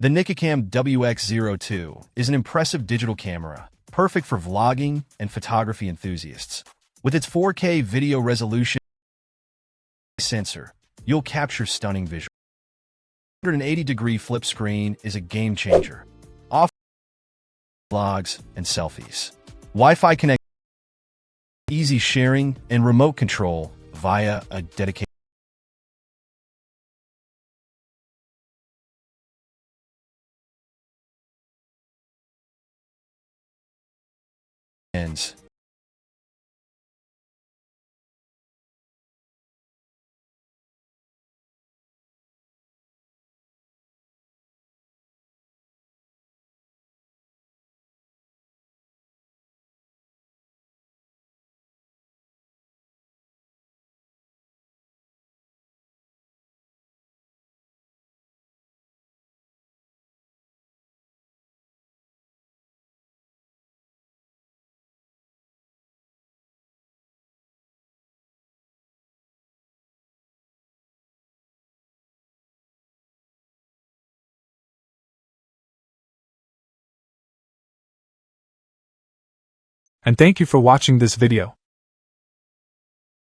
The NIKICAM WX02 is an impressive digital camera, perfect for vlogging and photography enthusiasts. With its 4K video resolution sensor, you'll capture stunning visuals. 180-degree flip screen is a game changer, offering vlogs and selfies. Wi-Fi connect, easy sharing, and remote control via a dedicated lens. And thank you for watching this video.